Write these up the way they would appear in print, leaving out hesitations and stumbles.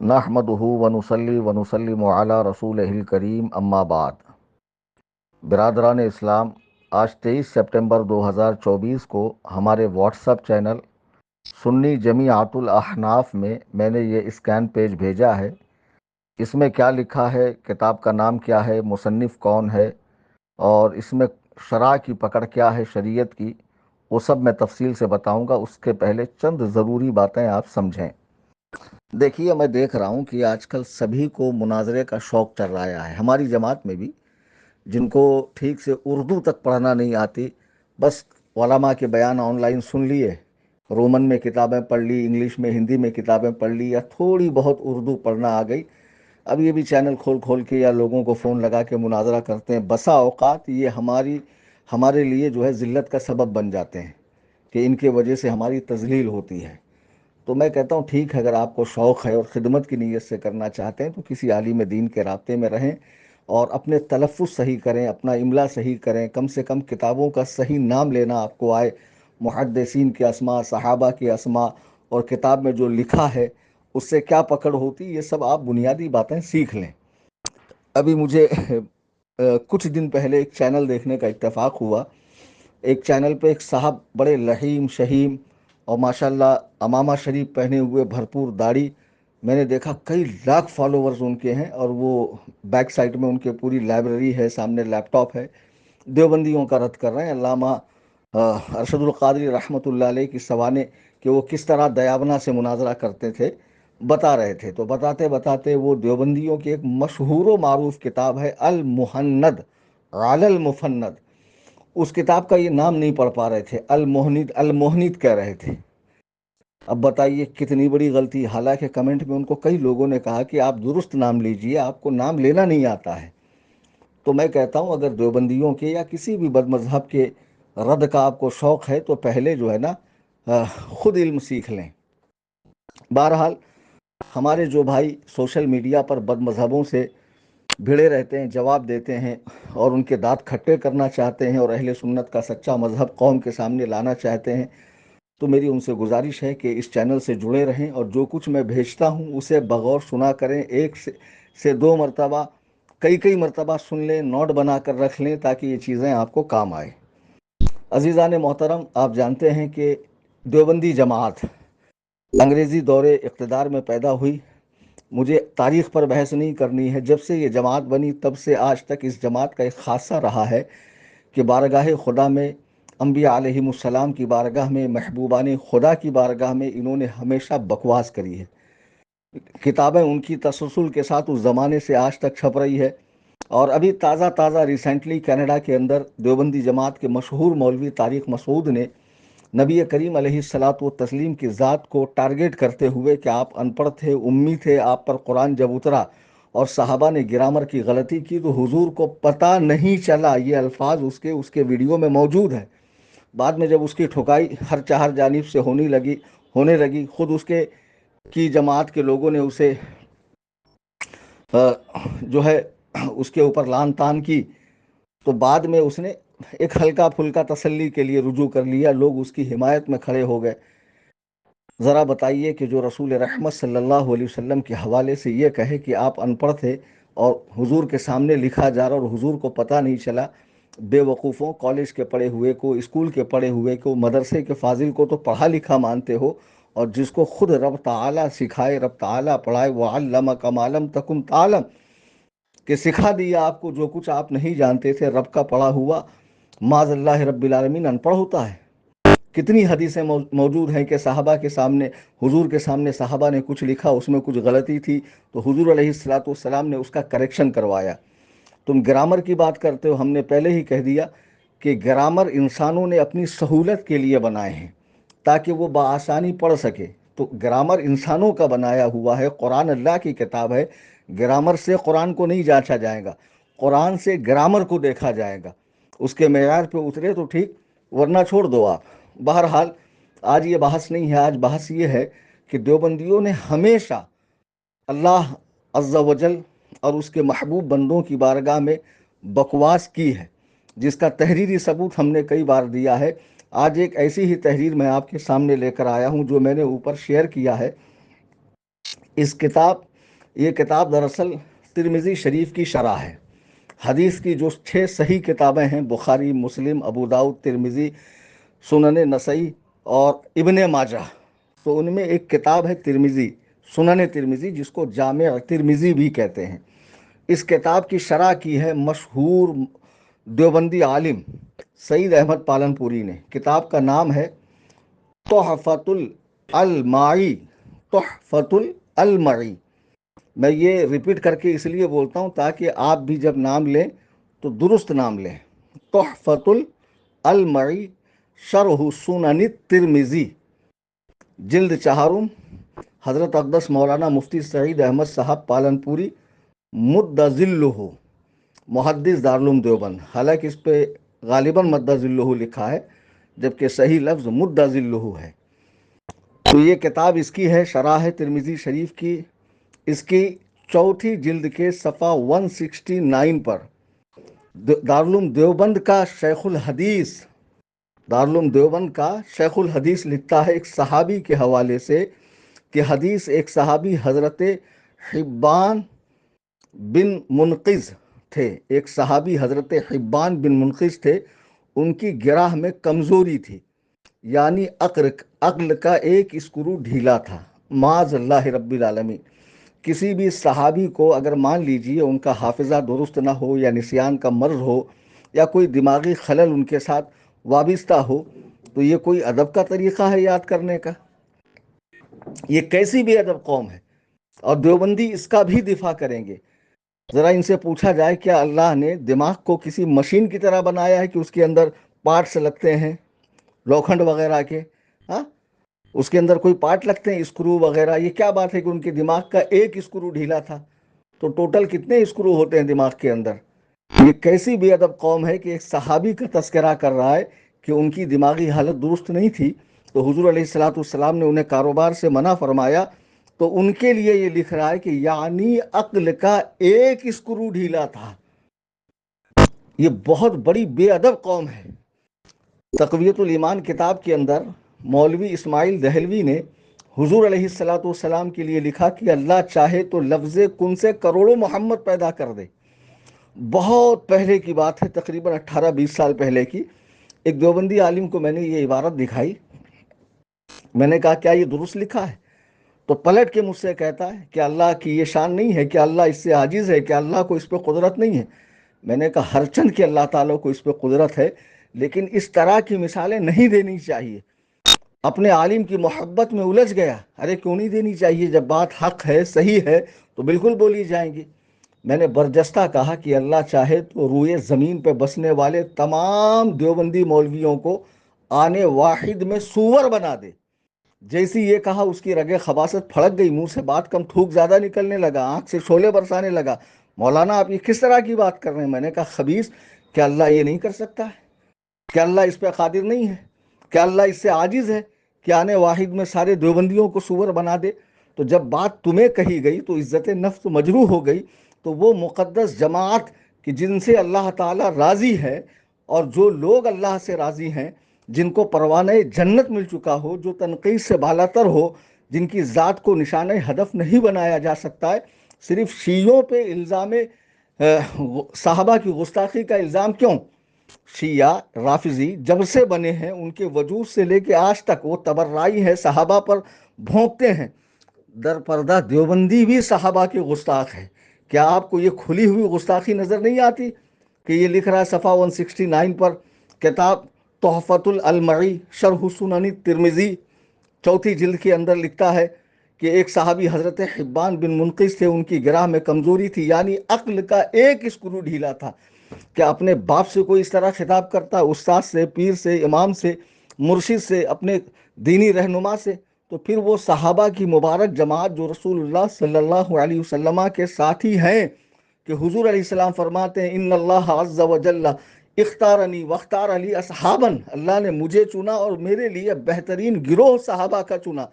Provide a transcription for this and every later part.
نحمدہ ونصلی ونسلم علی رسولہ الکریم اما بعد۔ برادران اسلام، آج 23 سپٹمبر 2024 کو ہمارے واٹس ایپ چینل سنی جمیعت الاحناف میں نے یہ اسکین پیج بھیجا ہے۔ اس میں کیا لکھا ہے، کتاب کا نام کیا ہے، مصنف کون ہے، اور اس میں شرع کی پکڑ کیا ہے شریعت کی، وہ سب میں تفصیل سے بتاؤں گا۔ اس کے پہلے چند ضروری باتیں آپ سمجھیں۔ دیکھیے، میں دیکھ رہا ہوں کہ آج کل سبھی کو مناظرے کا شوق چل رہا ہے، ہماری جماعت میں بھی، جن کو ٹھیک سے اردو تک پڑھنا نہیں آتی، بس علماء کے بیان آن لائن سن لیے، رومن میں کتابیں پڑھ لی، انگلش میں ہندی میں کتابیں پڑھ لی، یا تھوڑی بہت اردو پڑھنا آ گئی، اب یہ بھی چینل کھول کے یا لوگوں کو فون لگا کے مناظرہ کرتے ہیں۔ بسا اوقات یہ ہمارے لیے جو ہے ذلت کا سبب بن جاتے ہیں کہ ان کی وجہ سے ہماری تذلیل ہوتی ہے۔ تو میں کہتا ہوں ٹھیک ہے، اگر آپ کو شوق ہے اور خدمت کی نیت سے کرنا چاہتے ہیں تو کسی عالم دین کے رابطے میں رہیں اور اپنے تلفظ صحیح کریں، اپنا املا صحیح کریں، کم سے کم کتابوں کا صحیح نام لینا آپ کو آئے، محدثین کے اسماء، صحابہ کے اسماء، اور کتاب میں جو لکھا ہے اس سے کیا پکڑ ہوتی، یہ سب آپ بنیادی باتیں سیکھ لیں۔ ابھی مجھے کچھ دن پہلے ایک چینل دیکھنے کا اتفاق ہوا۔ ایک چینل پہ ایک صاحب بڑے لحیم شہیم اور ماشاءاللہ امامہ شریف پہنے ہوئے، بھرپور داڑھی، میں نے دیکھا کئی لاکھ فالوورز ان کے ہیں، اور وہ بیک سائڈ میں ان کے پوری لائبریری ہے، سامنے لیپ ٹاپ ہے، دیوبندیوں کا رد کر رہے ہیں۔ علامہ ارشد القادری رحمۃ اللہ علیہ کی سوانح کہ وہ کس طرح دیابنا سے مناظرہ کرتے تھے بتا رہے تھے۔ تو بتاتے بتاتے وہ دیوبندیوں کی ایک مشہور و معروف کتاب ہے المحند علی المفند، اس کتاب کا یہ نام نہیں پڑھ پا رہے تھے، المحند کہہ رہے تھے۔ اب بتائیے کتنی بڑی غلطی، حالانکہ کمنٹ میں ان کو کئی لوگوں نے کہا کہ آپ درست نام لیجئے، آپ کو نام لینا نہیں آتا ہے۔ تو میں کہتا ہوں اگر دیوبندیوں کے یا کسی بھی بد مذہب کے رد کا آپ کو شوق ہے تو پہلے جو ہے نا خود علم سیکھ لیں۔ بہرحال ہمارے جو بھائی سوشل میڈیا پر بد مذہبوں سے بھیڑے رہتے ہیں، جواب دیتے ہیں اور ان کے دانت کھٹے کرنا چاہتے ہیں اور اہل سنت کا سچا مذہب قوم کے سامنے لانا چاہتے ہیں، تو میری ان سے گزارش ہے کہ اس چینل سے جڑے رہیں اور جو کچھ میں بھیجتا ہوں اسے بغور سنا کریں، ایک سے دو مرتبہ، کئی مرتبہ سن لیں، نوٹ بنا کر رکھ لیں تاکہ یہ چیزیں آپ کو کام آئے۔ عزیزان محترم، آپ جانتے ہیں کہ دیوبندی جماعت انگریزی دور اقتدار میں پیدا ہوئی۔ مجھے تاریخ پر بحث نہیں کرنی ہے، جب سے یہ جماعت بنی تب سے آج تک اس جماعت کا ایک خاصہ رہا ہے کہ بارگاہ خدا میں، انبیاء علیہم السلام کی بارگاہ میں، محبوبان خدا کی بارگاہ میں انہوں نے ہمیشہ بکواس کری ہے۔ کتابیں ان کی تسلسل کے ساتھ اس زمانے سے آج تک چھپ رہی ہے، اور ابھی تازہ ریسنٹلی کینیڈا کے اندر دیوبندی جماعت کے مشہور مولوی طارق مسعود نے نبی کریم علیہ الصلاۃ والتسلیم کی ذات کو ٹارگیٹ کرتے ہوئے کہ آپ ان پڑھ تھے، امی تھے، آپ پر قرآن جب اترا اور صحابہ نے گرامر کی غلطی کی تو حضور کو پتہ نہیں چلا، یہ الفاظ اس کے ویڈیو میں موجود ہے۔ بعد میں جب اس کی ٹھکائی ہر چہر جانب سے ہونے لگی، خود اس کے کی جماعت کے لوگوں نے اسے جو ہے اس کے اوپر لان تان کی، تو بعد میں اس نے ایک ہلکا پھلکا تسلی کے لیے رجوع کر لیا، لوگ اس کی حمایت میں کھڑے ہو گئے۔ ذرا بتائیے کہ جو رسول رحمت صلی اللہ علیہ وسلم کے حوالے سے یہ کہے کہ آپ ان پڑھ تھے اور حضور کے سامنے لکھا جا رہا اور حضور کو پتہ نہیں چلا، بے وقوفوں، کالج کے پڑھے ہوئے کو، اسکول کے پڑھے ہوئے کو، مدرسے کے فاضل کو تو پڑھا لکھا مانتے ہو، اور جس کو خود رب تعالیٰ سکھائے، رب تعالیٰ پڑھائے، وَعَلَّمَكَ مَا لَمْ تَكُنْ تَعْلَمْ، کہ سکھا دیا آپ کو جو کچھ آپ نہیں جانتے تھے، رب کا پڑھا ہوا معاذ اللہ رب العالمین ان پڑھ ہوتا ہے۔ کتنی حدیثیں موجود ہیں کہ صحابہ کے سامنے، حضور کے سامنے صحابہ نے کچھ لکھا، اس میں کچھ غلطی تھی تو حضور علیہ الصلاۃ والسلام نے اس کا کریکشن کروایا۔ تم گرامر کی بات کرتے ہو، ہم نے پہلے ہی کہہ دیا کہ گرامر انسانوں نے اپنی سہولت کے لیے بنائے ہیں تاکہ وہ بآسانی پڑھ سکے، تو گرامر انسانوں کا بنایا ہوا ہے، قرآن اللہ کی کتاب ہے، گرامر سے قرآن کو نہیں جانچا جائے گا، قرآن سے گرامر کو دیکھا جائے گا، اس کے معیار پہ اترے تو ٹھیک، ورنہ چھوڑ دو آپ۔ بہرحال آج یہ بحث نہیں ہے، آج بحث یہ ہے کہ دیوبندیوں نے ہمیشہ اللہ عز و جل اور اس کے محبوب بندوں کی بارگاہ میں بکواس کی ہے، جس کا تحریری ثبوت ہم نے کئی بار دیا ہے۔ آج ایک ایسی ہی تحریر میں آپ کے سامنے لے کر آیا ہوں جو میں نے اوپر شیئر کیا ہے۔ اس کتاب یہ کتاب دراصل ترمذی شریف کی شرح ہے۔ حدیث کی جو 6 صحیح کتابیں ہیں، بخاری، مسلم، ابو داؤد، ترمذی، سنن نسائی اور ابن ماجہ، تو ان میں ایک کتاب ہے ترمذی، سنن ترمذی، جس کو جامع ترمذی بھی کہتے ہیں۔ اس کتاب کی شرح کی ہے مشہور دیوبندی عالم سعید احمد پالنپوری نے۔ کتاب کا نام ہے تحفۃ المعی، تحفۃ المعی۔ میں یہ ریپیٹ کر کے اس لیے بولتا ہوں تاکہ آپ بھی جب نام لیں تو درست نام لیں۔ تحفۃ المعی شرح سنن ترمذی، جلد چہارم، حضرت اقدس مولانا مفتی سعید احمد صاحب پالنپوری مد ذلہ، محدث دارالعلوم دیوبند۔ حالانکہ اس پہ غالباً مد ذلہ لکھا ہے، جبکہ صحیح لفظ مد ذلہ ہے۔ تو یہ کتاب اس کی ہے، شرح ہے ترمذی شریف کی۔ اس کی چوتھی جلد کے صفحہ 169 پر دارالعلوم دیوبند کا شیخ الحدیث، دارالعلوم دیوبند کا شیخ الحدیث لکھتا ہے ایک صحابی کے حوالے سے کہ حدیث ایک صحابی حضرت حبان بن منقذ تھے، ایک صحابی حضرت حبان بن منقذ تھے، ان کی گراہ میں کمزوری تھی، یعنی عقل کا ایک اسکرو ڈھیلا تھا۔ معاذ اللہ رب العالمین، کسی بھی صحابی کو اگر مان لیجئے ان کا حافظہ درست نہ ہو، یا نسیان کا مرض ہو، یا کوئی دماغی خلل ان کے ساتھ وابستہ ہو، تو یہ کوئی ادب کا طریقہ ہے یاد کرنے کا؟ یہ کیسی بے ادب قوم ہے، اور دیوبندی اس کا بھی دفاع کریں گے۔ ذرا ان سے پوچھا جائے کیا اللہ نے دماغ کو کسی مشین کی طرح بنایا ہے کہ اس کے اندر پارٹس لگتے ہیں لوکھنڈ وغیرہ کے؟ ہاں، اس کے اندر کوئی پارٹ لگتے ہیں، اسکرو وغیرہ؟ یہ کیا بات ہے کہ ان کے دماغ کا ایک اسکرو ڈھیلا تھا، تو ٹوٹل کتنے اسکرو ہوتے ہیں دماغ کے اندر؟ یہ کیسی بے ادب قوم ہے کہ ایک صحابی کا تذکرہ کر رہا ہے کہ ان کی دماغی حالت درست نہیں تھی، تو حضور علیہ الصلوۃ والسلام نے انہیں کاروبار سے منع فرمایا، تو ان کے لیے یہ لکھ رہا ہے کہ یعنی عقل کا ایک اسکرو ڈھیلا تھا۔ یہ بہت بڑی بے ادب قوم ہے۔ تقویت الایمان کتاب کے اندر مولوی اسماعیل دہلوی نے حضور علیہ الصلوۃ والسلام کے لیے لکھا کہ اللہ چاہے تو لفظ کن سے کروڑوں محمد پیدا کر دے۔ بہت پہلے کی بات ہے، تقریباً 18-20 سال پہلے کی۔ ایک دیوبندی عالم کو میں نے یہ عبارت دکھائی، میں نے کہا کیا یہ درست لکھا ہے؟ تو پلٹ کے مجھ سے کہتا ہے کہ اللہ کی یہ شان نہیں ہے کہ اللہ اس سے عاجز ہے، کہ اللہ کو اس پہ قدرت نہیں ہے۔ میں نے کہا ہر چند کہ اللہ تعالیٰ کو اس پہ قدرت ہے، لیکن اس طرح کی مثالیں نہیں دینی چاہیے۔ اپنے عالم کی محبت میں الجھ گیا، ارے کیوں نہیں دینی چاہیے؟ جب بات حق ہے، صحیح ہے، تو بالکل بولی جائیں گی۔ میں نے برجستہ کہا کہ اللہ چاہے تو روئے زمین پہ بسنے والے تمام دیوبندی مولویوں کو آنے واحد میں سور بنا دے۔ جیسی یہ کہا اس کی رگے خباثت پھڑک گئی، منہ سے بات کم تھوک زیادہ نکلنے لگا، آنکھ سے شعلے برسانے لگا۔ مولانا آپ یہ کس طرح کی بات کر رہے ہیں؟ میں نے کہا خبیث، کیا اللہ یہ نہیں کر سکتا ہے؟ کیا اللہ اس پہ قادر نہیں ہے؟ کیا اللہ اس سے عاجز ہے کہ آنے واحد میں سارے دیوبندیوں کو سور بنا دے؟ تو جب بات تمہیں کہی گئی تو عزت نفس مجروح ہو گئی۔ تو وہ مقدس جماعت کہ جن سے اللہ تعالیٰ راضی ہے، اور جو لوگ اللہ سے راضی ہیں، جن کو پروانہ جنت مل چکا ہو، جو تنقید سے بالاتر ہو، جن کی ذات کو نشانہ ہدف نہیں بنایا جا سکتا ہے، صرف شیعوں پہ الزام صحابہ کی گستاخی کا الزام کیوں؟ شیعہ رافضی جب سے بنے ہیں، ان کے وجود سے لے کے آج تک وہ تبرعی ہے، صحابہ پر بھونکتے ہیں۔ در پردہ دیوبندی بھی صحابہ کے گستاخ ہے۔ کیا آپ کو یہ کھلی ہوئی گستاخی نظر نہیں آتی کہ یہ لکھ رہا ہے صفحہ 169 پر، کتاب تحفۃ المعی شرح سنن ترمذی، چوتھی جلد کے اندر لکھتا ہے کہ ایک صحابی حضرت حبان بن منقذ تھے، ان کی گراہ میں کمزوری تھی، یعنی عقل کا ایک اسکرو ڈھیلا تھا۔ کیا اپنے باپ سے کوئی اس طرح خطاب کرتا ہے؟ استاد سے، پیر سے، امام سے، مرشد سے، اپنے دینی رہنما سے؟ تو پھر وہ صحابہ کی مبارک جماعت جو رسول اللہ صلی اللہ علیہ وسلم کے ساتھی ہیں، کہ حضور علیہ السلام فرماتے ہیں ان اللہ عز و جل اختارنی واختار علی اصحابا، اللہ نے مجھے چنا اور میرے لیے بہترین گروہ صحابہ کا چنا۔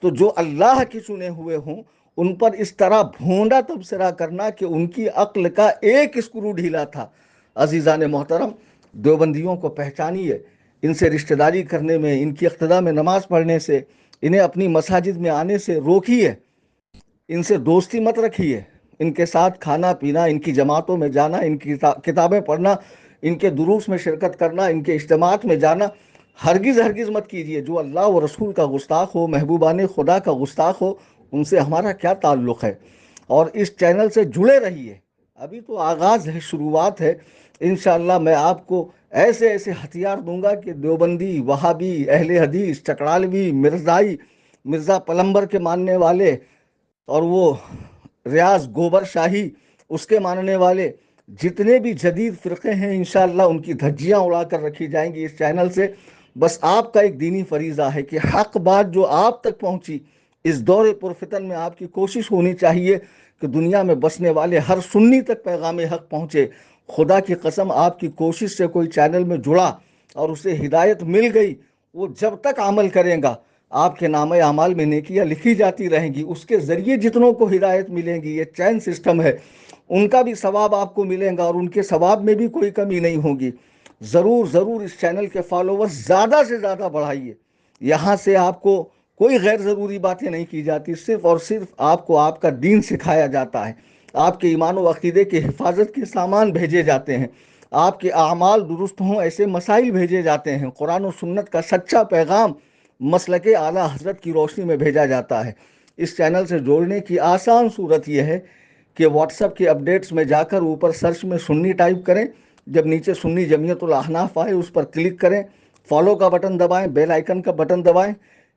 تو جو اللہ کے چنے ہوئے ہوں، ان پر اس طرح بھونڈا تبصرہ کرنا کہ ان کی عقل کا ایک اسکرو ڈھیلا تھا۔ عزیزان محترم، دیوبندیوں کو پہچانیے، ان سے رشتہ داری کرنے میں، ان کی اقتداء میں نماز پڑھنے سے، انہیں اپنی مساجد میں آنے سے روکیے۔ ان سے دوستی مت رکھیے، ان کے ساتھ کھانا پینا، ان کی جماعتوں میں جانا، ان کی کتابیں پڑھنا، ان کے دروس میں شرکت کرنا، ان کے اجتماعات میں جانا ہرگز ہرگز مت کیجیے۔ جو اللہ و رسول کا گستاخ ہو، محبوبان خدا کا گستاخ ہو، ان سے ہمارا کیا تعلق ہے؟ اور اس چینل سے جڑے رہیے، ابھی تو آغاز ہے، شروعات ہے۔ انشاءاللہ میں آپ کو ایسے ایسے ہتھیار دوں گا کہ دیوبندی، وہابی، اہل حدیث، چکڑالوی، مرزائی، مرزا پلمبر کے ماننے والے، اور وہ ریاض گوبر شاہی اس کے ماننے والے، جتنے بھی جدید فرقے ہیں، انشاءاللہ ان کی دھجیاں اڑا کر رکھی جائیں گی اس چینل سے۔ بس آپ کا ایک دینی فریضہ ہے کہ حق بات جو آپ تک پہنچی اس دور پرفتن میں، آپ کی کوشش ہونی چاہیے کہ دنیا میں بسنے والے ہر سنی تک پیغام حق پہنچے۔ خدا کی قسم، آپ کی کوشش سے کوئی چینل میں جڑا اور اسے ہدایت مل گئی، وہ جب تک عمل کرے گا آپ کے نامہ اعمال میں نیکیاں لکھی جاتی رہیں گی۔ اس کے ذریعے جتنوں کو ہدایت ملے گی، یہ چین سسٹم ہے، ان کا بھی ثواب آپ کو ملے گا اور ان کے ثواب میں بھی کوئی کمی نہیں ہوگی۔ ضرور ضرور اس چینل کے فالوورز زیادہ سے زیادہ بڑھائیے۔ یہاں سے آپ کو کوئی غیر ضروری باتیں نہیں کی جاتی، صرف اور صرف آپ کو آپ کا دین سکھایا جاتا ہے، آپ کے ایمان و عقیدے کی حفاظت کے سامان بھیجے جاتے ہیں، آپ کے اعمال درست ہوں ایسے مسائل بھیجے جاتے ہیں، قرآن و سنت کا سچا پیغام مسلک اعلیٰ حضرت کی روشنی میں بھیجا جاتا ہے۔ اس چینل سے جوڑنے کی آسان صورت یہ ہے کہ واٹس ایپ کے اپڈیٹس میں جا کر اوپر سرچ میں سنی ٹائپ کریں، جب نیچے سنی جمعیت الاحناف آئے اس پر کلک کریں، فالو کا بٹن دبائیں، بیل آئیکن کا بٹن دبائیں،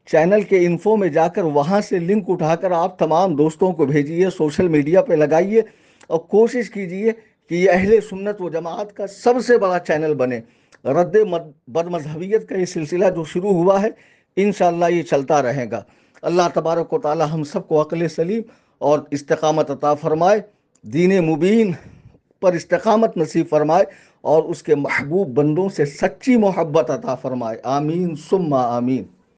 چینل کے انفو میں جا کر وہاں سے لنک اٹھا کر آپ تمام دوستوں کو بھیجیے، سوشل میڈیا پہ لگائیے اور کوشش کیجیے کہ یہ اہل سنت و جماعت کا سب سے بڑا چینل بنے۔ رد بد مذہبیت کا یہ سلسلہ جو شروع ہوا ہے، انشاءاللہ یہ چلتا رہے گا۔ اللہ تبارک و تعالی ہم سب کو عقل سلیم اور استقامت عطا فرمائے، دین مبین پر استقامت نصیب فرمائے اور اس کے محبوب بندوں سے سچی محبت عطا فرمائے۔ آمین ثم آمین۔